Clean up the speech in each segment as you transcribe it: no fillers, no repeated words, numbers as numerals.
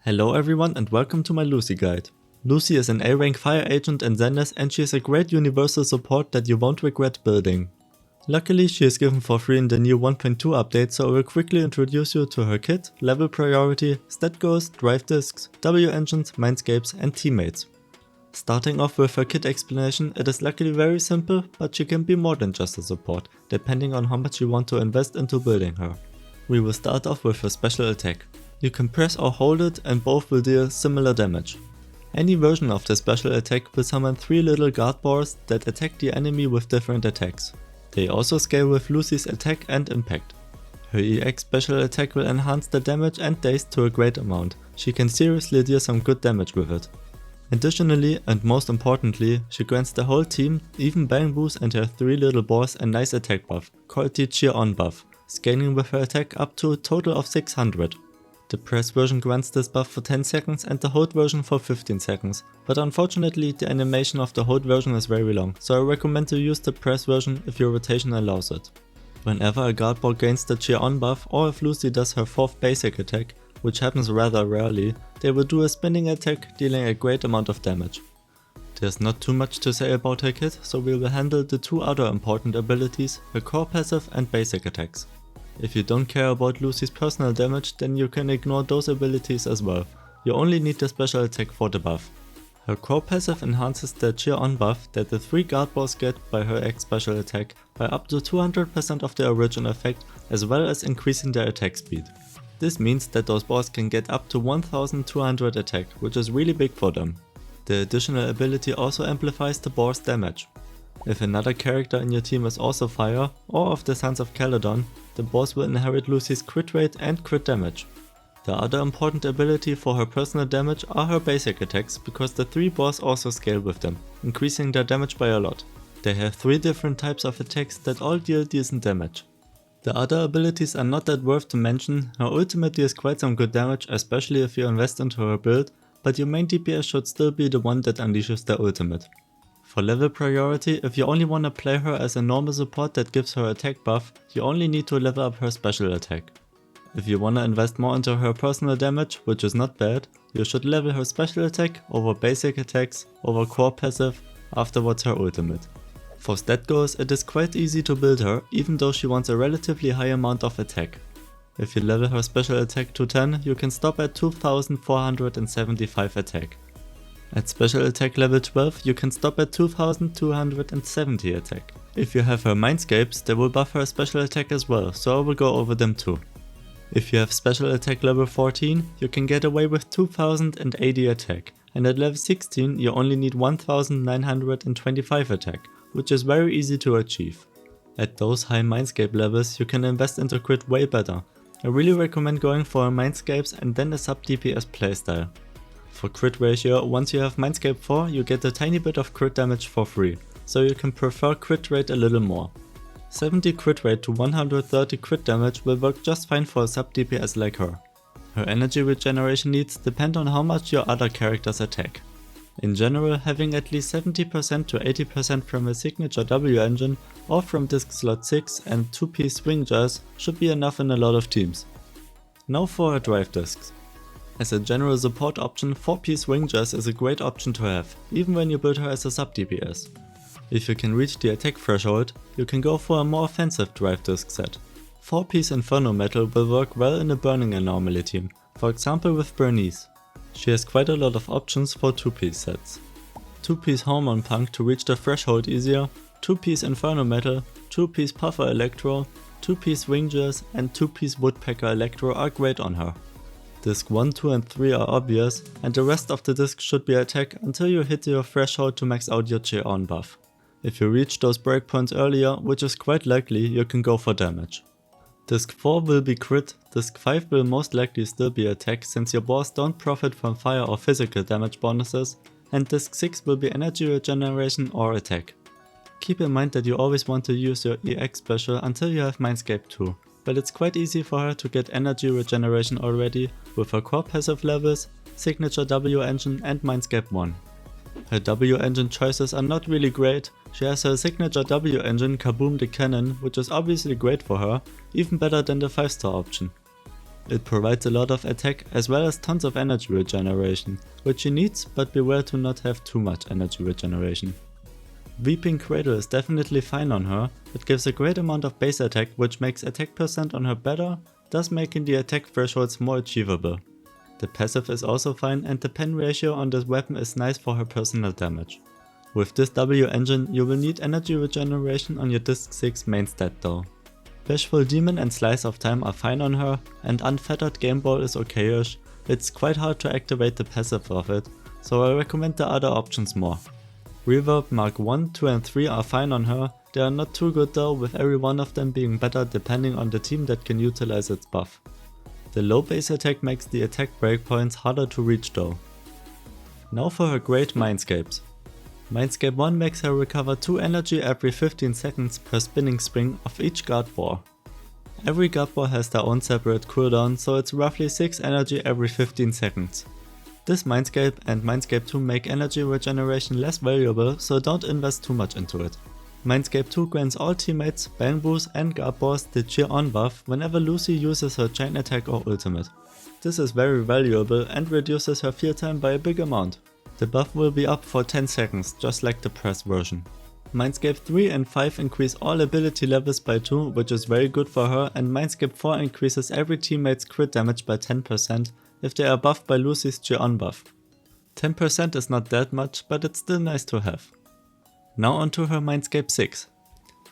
Hello everyone and welcome to my Lucy guide. Lucy is an A-rank fire agent in Zenless and she is a great universal support that you won't regret building. Luckily she is given for free in the new 1.2 update, so I will quickly introduce you to her kit, level priority, stat goals, drive disks, W engines, Mindscapes and teammates. Starting off with her kit explanation, it is luckily very simple, but she can be more than just a support, depending on how much you want to invest into building her. We will start off with her special attack. You can press or hold it and both will deal similar damage. Any version of the special attack will summon 3 little guard bars that attack the enemy with different attacks. They also scale with Lucy's attack and impact. Her EX special attack will enhance the damage and daze to a great amount. She can seriously deal some good damage with it. Additionally, and most importantly, she grants the whole team, even Bang Boos and her 3 little boss, a nice attack buff, called the Cheer On buff, scaling with her attack up to a total of 600. The press version grants this buff for 10 seconds and the hold version for 15 seconds, but unfortunately the animation of the hold version is very long, so I recommend to use the press version if your rotation allows it. Whenever a guard ball gains the Cheer On buff, or if Lucy does her 4th basic attack, which happens rather rarely, they will do a spinning attack dealing a great amount of damage. There's not too much to say about her kit, so we will handle the 2 other important abilities, her core passive and basic attacks. If you don't care about Lucy's personal damage, then you can ignore those abilities as well. You only need the special attack for the buff. Her core passive enhances the Cheer On buff that the 3 guard balls get by her X special attack by up to 200% of their original effect, as well as increasing their attack speed. This means that those balls can get up to 1200 attack, which is really big for them. The additional ability also amplifies the ball's damage. If another character in your team is also fire, or of the Sons of Caledon, the boss will inherit Lucy's crit rate and crit damage. The other important ability for her personal damage are her basic attacks, because the 3 boss also scale with them, increasing their damage by a lot. They have 3 different types of attacks that all deal decent damage. The other abilities are not that worth to mention. Her ultimate deals quite some good damage, especially if you invest into her build, but your main DPS should still be the one that unleashes the ultimate. For level priority, if you only want to play her as a normal support that gives her attack buff, you only need to level up her special attack. If you want to invest more into her personal damage, which is not bad, you should level her special attack over basic attacks, over core passive, afterwards her ultimate. For stat goals, it is quite easy to build her, even though she wants a relatively high amount of attack. If you level her special attack to 10, you can stop at 2475 attack. At special attack level 12, you can stop at 2270 attack. If you have her Mindscapes, they will buff her special attack as well, so I will go over them too. If you have special attack level 14, you can get away with 2080 attack, and at level 16 you only need 1925 attack, which is very easy to achieve. At those high Mindscape levels, you can invest into crit way better. I really recommend going for a Mindscapes and then a sub DPS playstyle. For crit ratio, once you have Mindscape 4, you get a tiny bit of crit damage for free, so you can prefer crit rate a little more. 70 crit rate to 130 crit damage will work just fine for a sub DPS like her. Her energy regeneration needs depend on how much your other characters attack. In general, having at least 70% to 80% from a signature W engine or from disk slot 6 and 2-piece swing jars should be enough in a lot of teams. Now for her drive disks. As a general support option, 4-piece swing jars is a great option to have, even when you build her as a sub DPS. If you can reach the attack threshold, you can go for a more offensive drive disc set. 4-piece Inferno Metal will work well in a Burning Anomaly team, for example with Bernice. She has quite a lot of options for 2-piece sets. 2-piece Hormone Punk to reach the threshold easier, 2-piece Inferno Metal, 2-piece Puffer Electro, 2-piece Swing Jars and 2-piece Woodpecker Electro are great on her. Disc 1, 2 and 3 are obvious, and the rest of the discs should be attack until you hit your threshold to max out your Cheer On buff. If you reach those breakpoints earlier, which is quite likely, you can go for damage. Disc 4 will be crit, Disc 5 will most likely still be attack since your boss don't profit from fire or physical damage bonuses, and Disc 6 will be energy regeneration or attack. Keep in mind that you always want to use your EX special until you have Mindscape 2. But it's quite easy for her to get energy regeneration already with her core passive levels, signature W engine and Mindscape 1. Her W engine choices are not really great. She has her signature W engine Kaboom the Cannon, which is obviously great for her, even better than the 5-star option. It provides a lot of attack as well as tons of energy regeneration, which she needs, but beware to not have too much energy regeneration. Weeping Cradle is definitely fine on her, it gives a great amount of base attack which makes attack percent on her better, thus making the attack thresholds more achievable. The passive is also fine and the pen ratio on this weapon is nice for her personal damage. With this W engine you will need energy regeneration on your Disc 6 main stat though. Bashful Demon and Slice of Time are fine on her, and Unfettered Game Ball is okayish. It's quite hard to activate the passive of it, so I recommend the other options more. Reverb Mark 1, 2 and 3 are fine on her, they are not too good though, with every one of them being better depending on the team that can utilize its buff. The low base attack makes the attack breakpoints harder to reach though. Now for her great Mindscapes. Mindscape 1 makes her recover 2 energy every 15 seconds per spinning spring of each guard ball. Every guard ball has their own separate cooldown, so it's roughly 6 energy every 15 seconds. This Mindscape and Mindscape 2 make energy regeneration less valuable, so don't invest too much into it. Mindscape 2 grants all teammates, Bangbus and guard balls the Cheer On buff whenever Lucy uses her chain attack or ultimate. This is very valuable and reduces her fear time by a big amount. The buff will be up for 10 seconds, just like the press version. Mindscape 3 and 5 increase all ability levels by 2, which is very good for her, and Mindscape 4 increases every teammate's crit damage by 10% if they are buffed by Lucy's Cheer On buff. 10% is not that much, but it's still nice to have. Now onto her Mindscape 6.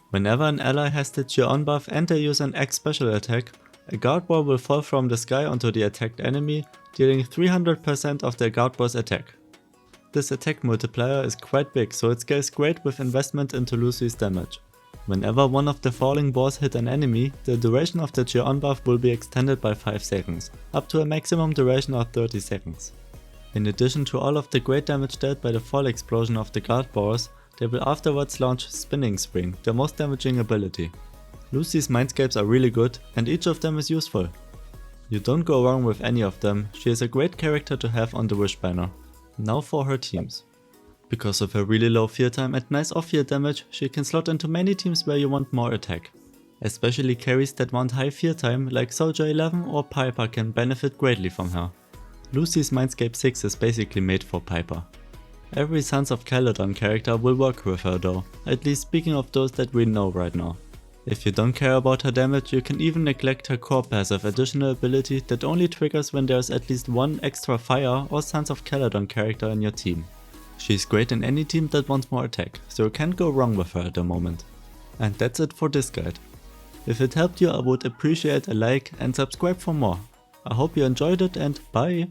Whenever an ally has the Cheer On buff and they use an X special attack, a guard ball will fall from the sky onto the attacked enemy, dealing 300% of their guard ball's attack. This attack multiplier is quite big, so it scales great with investment into Lucy's damage. Whenever one of the falling balls hit an enemy, the duration of the Cheer On buff will be extended by 5 seconds, up to a maximum duration of 30 seconds. In addition to all of the great damage dealt by the fall explosion of the guard balls, they will afterwards launch Spinning Spring, their most damaging ability. Lucy's Mindscapes are really good, and each of them is useful. You don't go wrong with any of them, she is a great character to have on the wish banner. Now for her teams. Because of her really low fear time and nice off-fear damage, she can slot into many teams where you want more attack. Especially carries that want high fear time like Soldier 11 or Piper can benefit greatly from her. Lucy's Mindscape 6 is basically made for Piper. Every Sons of Caledon character will work with her though, at least speaking of those that we know right now. If you don't care about her damage, you can even neglect her core passive additional ability that only triggers when there's at least one extra Fire or Sons of Caledon character in your team. She's great in any team that wants more attack, so you can't go wrong with her at the moment. And that's it for this guide. If it helped you, I would appreciate a like and subscribe for more. I hope you enjoyed it and bye!